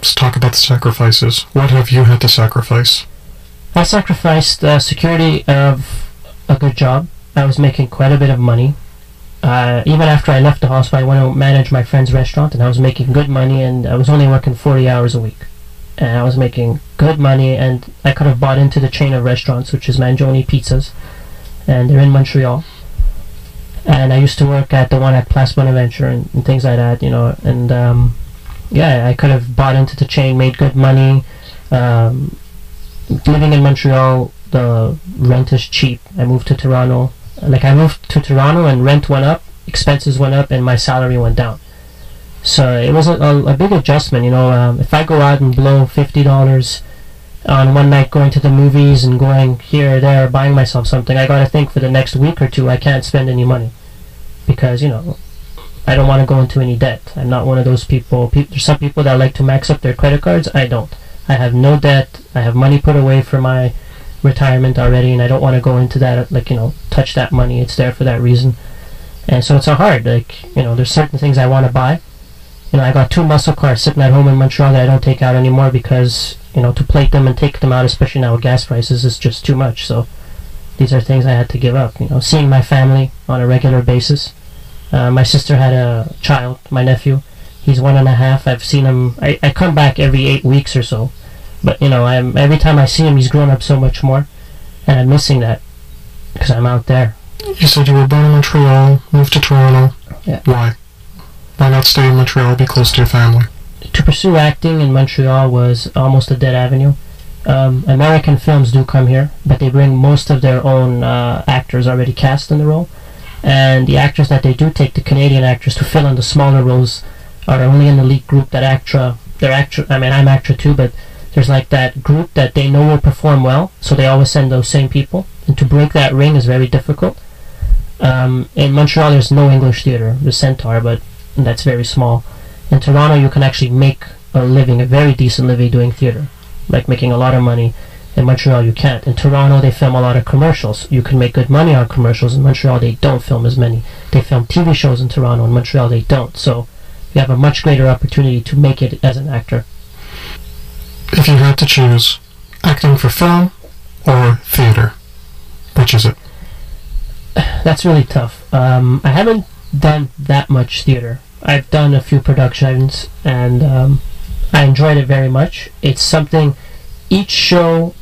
Let's talk about the sacrifices. What have you had to sacrifice? I sacrificed the security of a good job. I was making quite a bit of money. Even after I left the hospital, I went to manage my friend's restaurant, and I was making good money, and I was only working 40 hours a week. And I was making good money, and I could have bought into the chain of restaurants, which is Mangione Pizzas, and they're in Montreal. And I used to work at the one at Place Bonaventure and things like that, you know, and yeah, I could have bought into the chain, made good money. Living in Montreal, the rent is cheap. I moved to Toronto. I moved to Toronto and rent went up, expenses went up, and my salary went down. So it was a big adjustment, you know. If I go out and blow $50 on one night going to the movies and going here or there, buying myself something, I gotta think for the next week or two I can't spend any money. Because, you know, I don't want to go into any debt. I'm not one of those people. There's some people that like to max up their credit cards. I don't. I have no debt. I have money put away for my retirement already, and I don't want to go into that, like, you know, touch that money. It's there for that reason. And so it's so hard. Like, you know, there's certain things I want to buy. You know, I got 2 muscle cars sitting at home in Montreal that I don't take out anymore because, you know, to plate them and take them out, especially now with gas prices, is just too much. So these are things I had to give up. You know, seeing my family on a regular basis. My sister had a child, my nephew. He's 1.5. I've seen him. I come back every 8 weeks or so. But, you know, every time I see him, he's grown up so much more. And I'm missing that because I'm out there. You said you were born in Montreal, moved to Toronto. Yeah. Why? Why not stay in Montreal, be close to your family? To pursue acting in Montreal was almost a dead avenue. American films do come here, but they bring most of their own actors already cast in the role. And the actors that they do take, the Canadian actors, to fill in the smaller roles are only in the elite group that Actra. I mean, I'm Actra too, but there's like that group that they know will perform well, so they always send those same people. And to break that ring is very difficult. In Montreal, there's no English theater. There's Centaur, but that's very small. In Toronto, you can actually make a living, a very decent living doing theater, like making a lot of money. In Montreal, you can't. In Toronto, they film a lot of commercials. You can make good money on commercials. In Montreal, they don't film as many. They film TV shows in Toronto. In Montreal, they don't. So you have a much greater opportunity to make it as an actor. If you had to choose acting for film or theater, which is it? That's really tough. I haven't done that much theater. I've done a few productions, and I enjoyed it very much. It's something, each show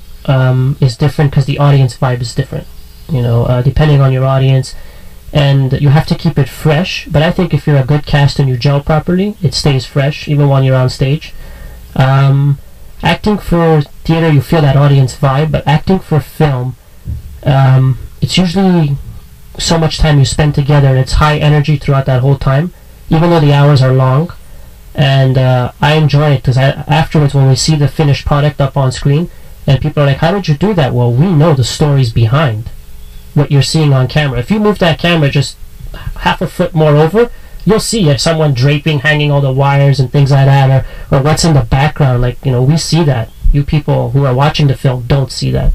is different because the audience vibe is different, you know, depending on your audience, and you have to keep it fresh. But I think if you're a good cast and you gel properly, it stays fresh even when you're on stage. Acting for theater, you feel that audience vibe, but acting for film, it's usually so much time you spend together, and it's high energy throughout that whole time, even though the hours are long. And I enjoy it because afterwards, when we see the finished product up on screen, and people are like, how did you do that? Well, we know the stories behind what you're seeing on camera. If you move that camera just half a foot more over, you'll see someone draping, hanging all the wires and things like that, or what's in the background. Like, you know, we see that. You people who are watching the film don't see that.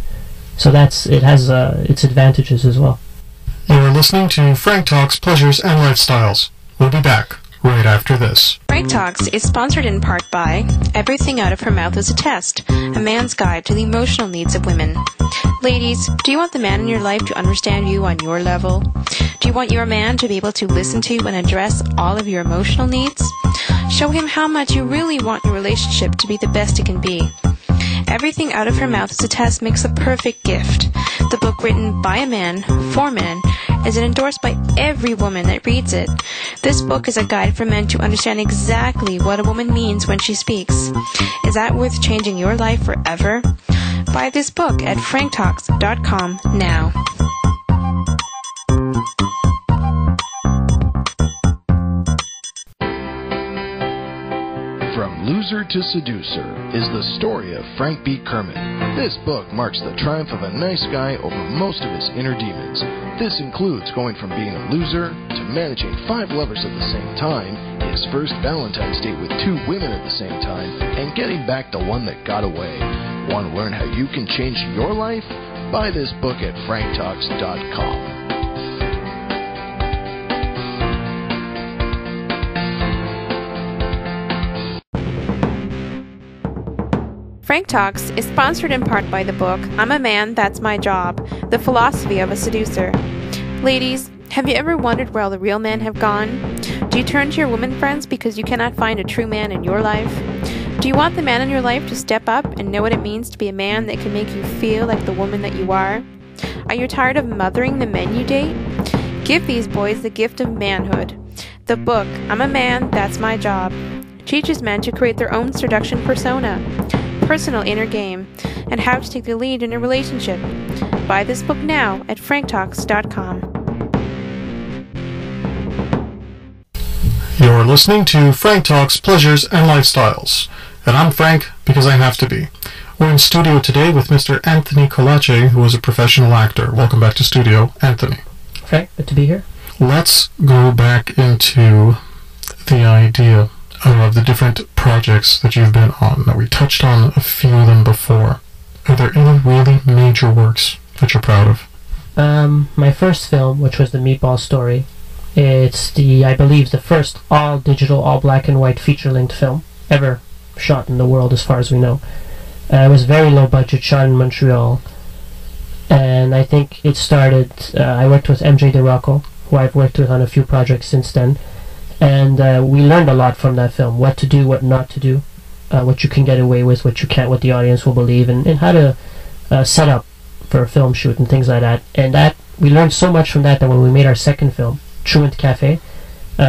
So it has its advantages as well. You are listening to Frank Talks Pleasures and Lifestyles. We'll be back right after this. Frank Talks is sponsored in part by Everything Out of Her Mouth is a Test, a man's guide to the emotional needs of women. Ladies, do you want the man in your life to understand you on your level? Do you want your man to be able to listen to and address all of your emotional needs? Show him how much you really want your relationship to be the best it can be. Everything Out of Her Mouth is a Test makes a perfect gift. The book, written by a man, for men, is endorsed by every woman that reads it. This book is a guide for men to understand exactly what a woman means when she speaks. Is that worth changing your life forever? Buy this book at franktalks.com now. From Loser to Seducer is the story of Frank B. Kerman. This book marks the triumph of a nice guy over most of his inner demons. This includes going from being a loser to managing 5 lovers at the same time, his first Valentine's date with 2 women at the same time, and getting back the one that got away. Want to learn how you can change your life? Buy this book at franktalks.com. Frank Talks is sponsored in part by the book I'm a Man, That's My Job, The Philosophy of a Seducer. Ladies, have you ever wondered where all the real men have gone? Do you turn to your women friends because you cannot find a true man in your life? Do you want the man in your life to step up and know what it means to be a man that can make you feel like the woman that you are? Are you tired of mothering the men you date? Give these boys the gift of manhood. The book, I'm a Man, That's My Job, teaches men to create their own seduction persona, personal inner game, and how to take the lead in a relationship. Buy this book now at franktalks.com. You're listening to Frank Talks Pleasures and Lifestyles, and I'm Frank because I have to be. We're in studio today with Mr. Anthony Colace, who is a professional actor. Welcome back to studio, Anthony. Frank, good to be here. Let's go back into the idea of the different projects that you've been on. Now, we touched on a few of them before. Are there any really major works that you're proud of? My first film, which was the Meatball story, it's I believe, the first all-digital, all-black and white feature-length film ever shot in the world, as far as we know. It was very low budget, shot in Montreal, and I think it started, I worked with Rocco, who I've worked with on a few projects since then, and we learned a lot from that film, what to do, what not to do, what you can get away with, what you can't, what the audience will believe, and how to set up for a film shoot and things like that. And that we learned so much from that when we made our second film, Truant Cafe,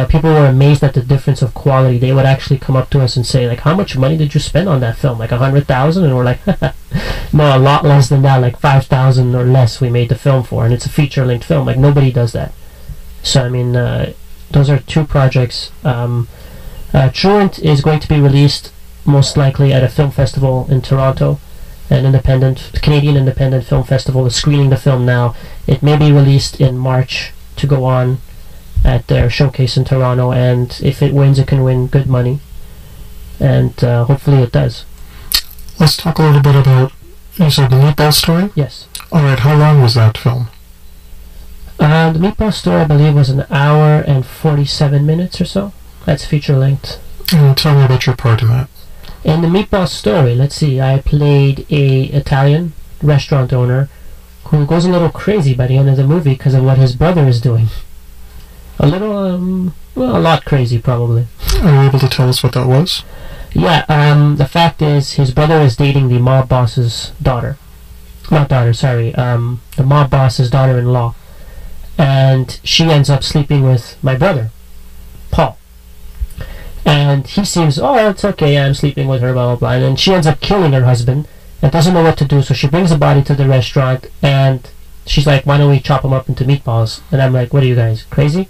people were amazed at the difference of quality. They would actually come up to us and say, like, how much money did you spend on that film? Like $100,000? And we're like, no, a lot less than that, like $5,000 or less we made the film for, and it's a feature-length film. Like, nobody does that. So, I mean, those are two projects. Truant is going to be released most likely at a film festival in Toronto, an Canadian independent film festival is screening the film now. It may be released in March to go on at their showcase in Toronto, and if it wins, it can win good money, and hopefully it does. Let's talk a little bit about, you said the Meatball story? Yes. Alright, how long was that film? The Meatball story, I believe, was 1 hour and 47 minutes or so. That's feature length. Tell me about your part in that. In the Meatball story, let's see, I played a Italian restaurant owner who goes a little crazy by the end of the movie because of what his brother is doing. A little, well, a lot crazy, probably. Are you able to tell us what that was? Yeah, the fact is, his brother is dating the mob boss's daughter. Not daughter, sorry, the mob boss's daughter-in-law. And she ends up sleeping with my brother, Paul. And he seems, oh, it's okay, I'm sleeping with her, blah, blah, blah. And then she ends up killing her husband and doesn't know what to do, so she brings the body to the restaurant, and she's like, why don't we chop him up into meatballs? And I'm like, what are you guys, crazy?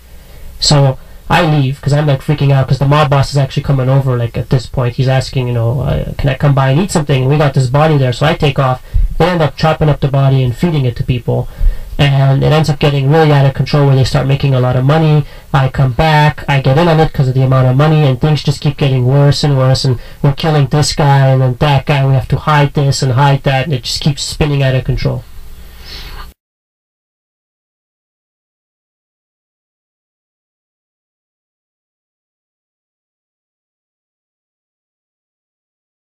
So I leave, because I'm like freaking out, because the mob boss is actually coming over, like at this point. He's asking, you know, can I come by and eat something? And we got this body there, so I take off. They end up chopping up the body and feeding it to people. And it ends up getting really out of control where they start making a lot of money. I come back, I get in on it because of the amount of money, and things just keep getting worse and worse, and we're killing this guy and then that guy, we have to hide this and hide that, and it just keeps spinning out of control.